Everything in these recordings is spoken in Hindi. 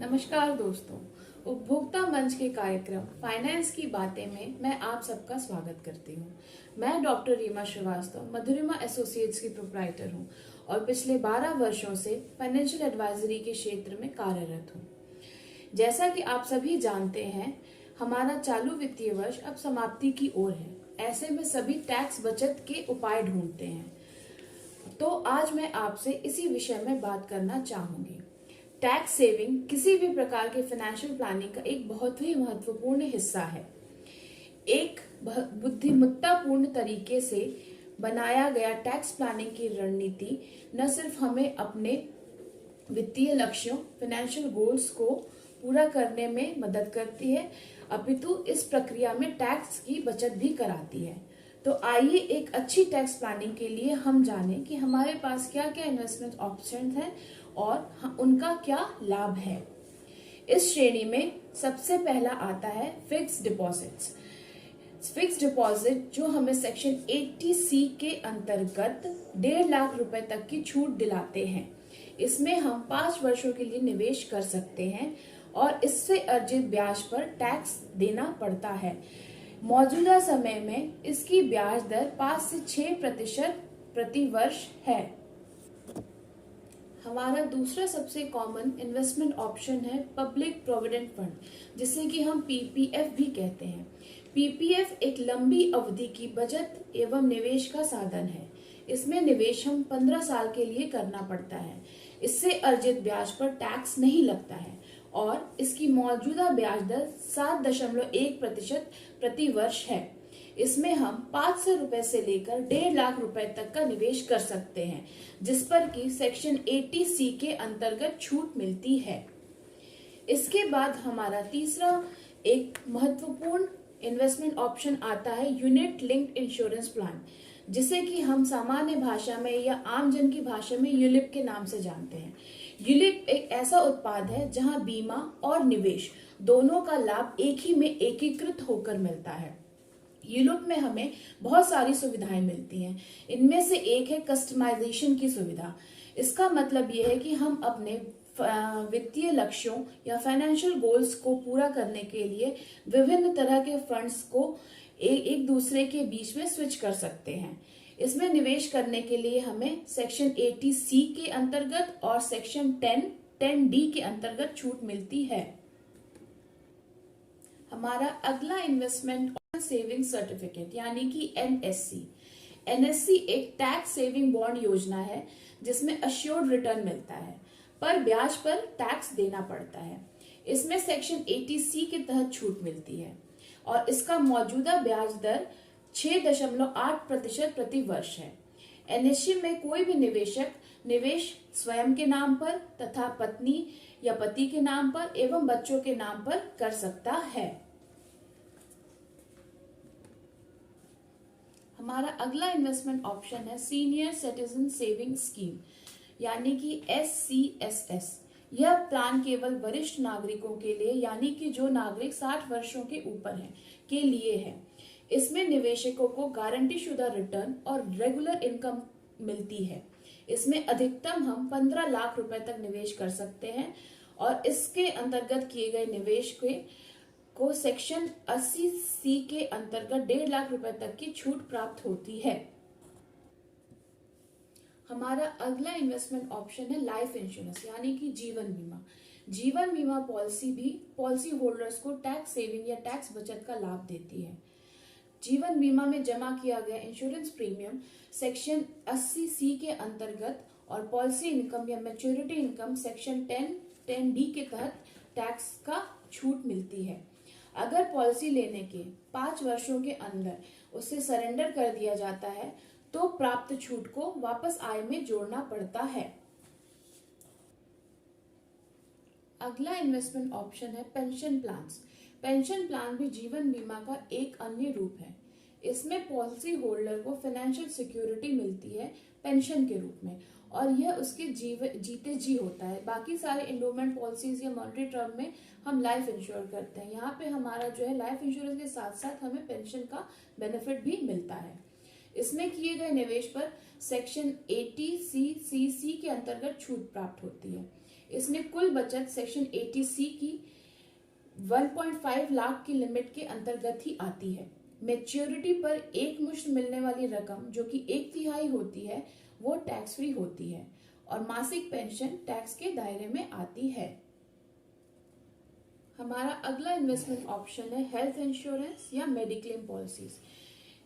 नमस्कार दोस्तों, उपभोक्ता मंच के कार्यक्रम फाइनेंस की बातें में मैं आप सबका स्वागत करती हूँ। मैं डॉक्टर रीमा श्रीवास्तव मधुरिमा एसोसिएट्स की प्रोप्राइटर हूँ और पिछले 12 वर्षों से फाइनेंशियल एडवाइजरी के क्षेत्र में कार्यरत हूँ। जैसा कि आप सभी जानते हैं, हमारा चालू वित्तीय वर्ष अब समाप्ति की ओर है। ऐसे में सभी टैक्स बचत के उपाय ढूंढते हैं, तो आज मैं आपसे इसी विषय में बात करना चाहूंगी। टैक्स सेविंग किसी भी प्रकार के फाइनेंशियल प्लानिंग का एक बहुत ही महत्वपूर्ण हिस्सा है। एक बुद्धिमत्तापूर्ण तरीके से बनाया गया टैक्स प्लानिंग की रणनीति न सिर्फ हमें अपने वित्तीय लक्ष्यों फाइनेंशियल गोल्स को पूरा करने में मदद करती है, अपितु इस प्रक्रिया में टैक्स की बचत भी कराती है। तो आइए एक अच्छी टैक्स प्लानिंग के लिए हम जानें कि हमारे पास क्या क्या इन्वेस्टमेंट ऑप्शन हैं और उनका क्या लाभ है। इस श्रेणी में सबसे पहला आता है फिक्स डिपॉजिट्स। फिक्स डिपॉजिट जो हमें सेक्शन 80C के अंतर्गत 1.5 लाख रुपए तक की छूट दिलाते हैं। इसमें हम 5 वर्षों के लिए निवेश कर सकते हैं और इससे अर्जित ब्याज पर टैक्स देना पड़ता है। मौजूदा समय में इसकी ब्याज दर 5 से 6% प्रति वर्ष है। हमारा दूसरा सबसे कॉमन इन्वेस्टमेंट ऑप्शन है पब्लिक प्रोविडेंट फंड, जिसे कि हम पीपीएफ भी कहते हैं। पीपीएफ एक लंबी अवधि की बचत एवं निवेश का साधन है। इसमें निवेश हम 15 साल के लिए करना पड़ता है। इससे अर्जित ब्याज पर टैक्स नहीं लगता है और इसकी मौजूदा ब्याज दर 7.1% प्रति वर्ष है। इसमें हम 500 रुपए से लेकर 1.5 लाख रुपए तक का निवेश कर सकते हैं, जिस पर कि सेक्शन 80C के अंतर्गत छूट मिलती है। इसके बाद हमारा तीसरा एक महत्वपूर्ण इन्वेस्टमेंट ऑप्शन आता है यूनिट लिंक्ड इंश्योरेंस प्लान, जिसे कि हम सामान्य भाषा में या आम जन की भाषा में यूलिप के नाम से जानते हैं। यूलिप एक ऐसा उत्पाद है जहां बीमा और निवेश दोनों का लाभ एक ही में एकीकृत होकर मिलता है। यूलिप में हमें बहुत सारी सुविधाएं मिलती हैं। इनमें से एक है कस्टमाइजेशन की सुविधा। इसका मतलब यह है कि हम अपने वित्तीय लक्ष्यों या फाइनेंशियल गोल्स को पूरा करने के लिए विभिन्न तरह के फंड्स को एक दूसरे के बीच में स्विच कर सकते हैं। इसमें निवेश करने के लिए हमें सेक्शन 80C के अंतर्गत और सेक्शन 10D के अंतर्गत छूट मिलती है। हमारा अगला इन्वेस्टमेंट सेविंग सर्टिफिकेट यानी कि एनएससी। एनएससी एक टैक्स सेविंग बॉन्ड योजना है जिसमें अश्योर्ड रिटर्न मिलता है पर ब्याज पर टैक्स देना पड़ता है। इसमें सेक्शन 80C के तहत छूट मिलती है और इसका मौजूदा ब्याज दर 6.8% प्रति वर्ष है। एनएससी में कोई भी निवेशक निवेश स्वयं के नाम पर तथा पत्नी या पति के नाम पर एवं बच्चों के नाम पर कर सकता है। हमारा अगला इन्वेस्टमेंट ऑप्शन है सीनियर सिटीजन सेविंग स्कीम यानी कि SCSS। यह प्लान केवल वरिष्ठ नागरिकों के लिए यानी कि जो नागरिक 60 वर्षों के ऊपर हैं के लिए है। इसमें निवेशकों को गारंटी शुदा रिटर्न और रेगुलर इनकम मिलती है। इसमें अधिकतम हम 15 लाख रुपए तक निवेश कर सकते हैं और इसके अंतर्गत किए गए निवेश को सेक्शन 80C के अंतर्गत 1.5 लाख रुपए तक की छूट प्राप्त होती है। हमारा अगला इन्वेस्टमेंट ऑप्शन है लाइफ इंश्योरेंस यानी कि जीवन बीमा। जीवन बीमा पॉलिसी भी पॉलिसी होल्डर्स को टैक्स सेविंग या टैक्स बचत का लाभ देती है। जीवन बीमा में जमा किया गया इंश्योरेंस प्रीमियम सेक्शन 80C के अंतर्गत और पॉलिसी इनकम या मैच्योरिटी इनकम सेक्शन 10D के तहत टैक्स का छूट मिलती है। अगर पॉलिसी लेने के 5 वर्षों के अंदर उसे सरेंडर कर दिया जाता है तो प्राप्त छूट को वापस आय में जोड़ना पड़ता है। अगला इन्वेस्टमेंट ऑप्शन है पेंशन प्लान्स। पेंशन प्लान भी जीवन बीमा का एक अन्य रूप है। इसमें पॉलिसी होल्डर को फाइनेंशियल सिक्योरिटी मिलती है पेंशन के रूप में और यह उसके जीते जी होता है। बाकी सारे एंडोमेंट पॉलिसीज या मॉनिटरी टर्म में हम लाइफ इंश्योर करते हैं। यहाँ पे हमारा जो है लाइफ इंश्योरेंस के साथ साथ हमें पेंशन का बेनिफिट भी मिलता है। इसमें किए गए निवेश पर सेक्शन 80C के अंतर्गत छूट प्राप्त होती है। इसमें कुल बचत सेक्शन 80C की 1.5 लाख की लिमिट के अंतर्गत ही आती है। मैच्योरिटी पर एक मुश्त मिलने वाली रकम जो कि 1/3 होती है वो टैक्स फ्री होती है और मासिक पेंशन टैक्स के दायरे में आती है। हमारा अगला इन्वेस्टमेंट ऑप्शन है हेल्थ इंश्योरेंस या मेडिक्लेम पॉलिसीज,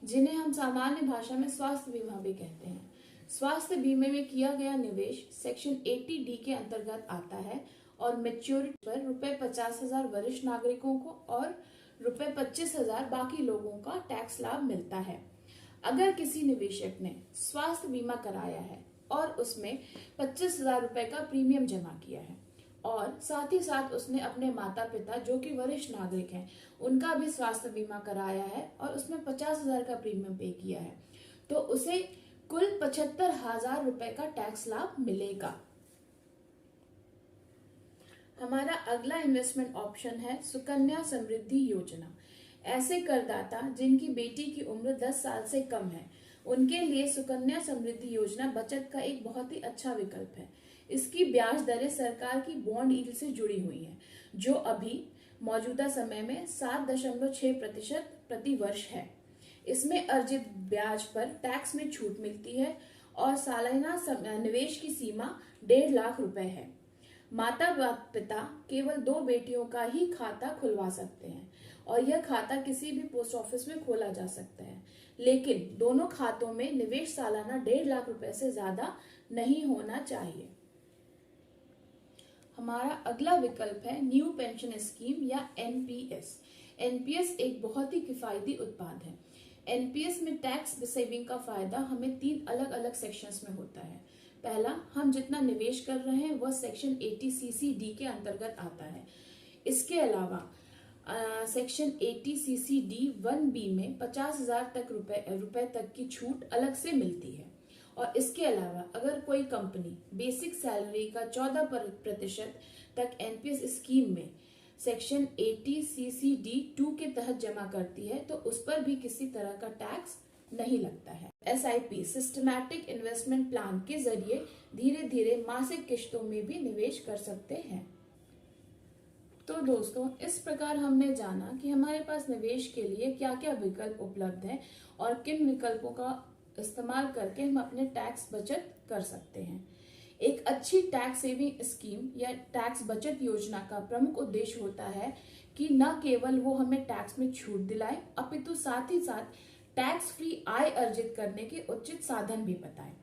जिन्हें हम सामान्य भाषा में स्वास्थ्य बीमा भी कहते हैं। स्वास्थ्य बीमे में किया गया निवेश सेक्शन 80D के अंतर्गत आता है और मैच्योरिटी पर ₹50,000 वरिष्ठ नागरिकों को और ₹25,000 बाकी लोगों का टैक्स लाभ मिलता है। अगर किसी निवेशक ने स्वास्थ्य बीमा कराया है और उसमें ₹25,000 का प्रीमियम जमा किया है और साथ ही साथ उसने अपने माता पिता जो कि वरिष्ठ नागरिक हैं उनका भी स्वास्थ्य बीमा कराया है और उसमें 50,000 का प्रीमियम पे किया है, तो उसे कुल ₹75,000 का टैक्स लाभ मिलेगा। हमारा अगला इन्वेस्टमेंट ऑप्शन है सुकन्या समृद्धि योजना। ऐसे करदाता जिनकी बेटी की उम्र 10 साल से कम है उनके लिए सुकन्या समृद्धि योजना बचत का एक बहुत ही अच्छा विकल्प है। इसकी ब्याज दरें सरकार की बॉन्ड यील्ड से जुड़ी हुई हैं, जो अभी मौजूदा समय में 7.6% प्रति वर्ष है। इसमें अर्जित ब्याज पर टैक्स में छूट मिलती है और सालाना निवेश की सीमा 1.5 लाख रुपए है। माता पिता केवल 2 बेटियों का ही खाता खुलवा सकते हैं और यह खाता किसी भी पोस्ट ऑफिस में खोला जा सकता है, लेकिन दोनों खातों में निवेश सालाना 1.5 लाख रुपए से ज्यादा नहीं होना चाहिए। हमारा अगला विकल्प है न्यू पेंशन स्कीम या एनपीएस। एनपीएस एक बहुत ही किफायती उत्पाद है। एनपीएस में टैक्स सेविंग का फायदा हमें 3 अलग अलग सेक्शंस में होता है। पहला, हम जितना निवेश कर रहे हैं वह सेक्शन 80CC/D के अंतर्गत आता है। इसके अलावा सेक्शन 80CC/D(1)(B) में 50,000 रुपए तक की छूट अलग से मिलती है और इसके अलावा अगर कोई कंपनी बेसिक सैलरी का 14% तक एनपीएस स्कीम में सेक्शन 80CC/D(2) के तहत जमा करती है तो उस पर भी किसी तरह का टैक्स नहीं लगता है। एसआईपी सिस्टमैटिक इन्वेस्टमेंट प्लान के जरिए धीरे धीरे मासिक किश्तों में भी निवेश कर सकते हैं। तो दोस्तों, इस प्रकार हमने जाना कि हमारे पास निवेश के लिए क्या क्या विकल्प उपलब्ध हैं और किन विकल्पों का इस्तेमाल करके हम अपने टैक्स बचत कर सकते हैं। एक अच्छी टैक्स सेविंग स्कीम या टैक्स बचत योजना का प्रमुख उद्देश्य होता है कि न केवल वो हमें टैक्स में छूट दिलाए अपितु साथ ही साथ टैक्स फ्री आय अर्जित करने के उचित साधन भी बताएं।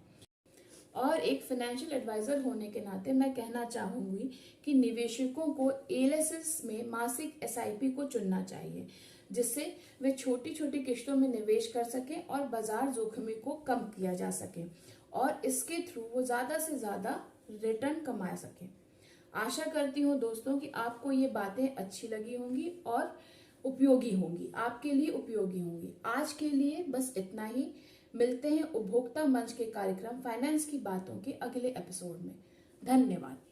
और एक फाइनेंशियल एडवाइजर होने के नाते मैं कहना चाहूंगी कि निवेशकों को एलएसएस में मासिक एसआईपी को चुनना चाहिए, जिससे वे छोटी छोटी किश्तों में निवेश कर सकें और बाजार जोखिम को कम किया जा सके और इसके थ्रू वो ज्यादा से ज्यादा रिटर्न कमा सकें। आशा करती हूँ दोस्तों कि आपको ये बातें अच्छी लगी होंगी और उपयोगी होंगी, आपके लिए उपयोगी होंगी। आज के लिए बस इतना ही। मिलते हैं उपभोक्ता मंच के कार्यक्रम फाइनेंस की बातों के अगले एपिसोड में। धन्यवाद।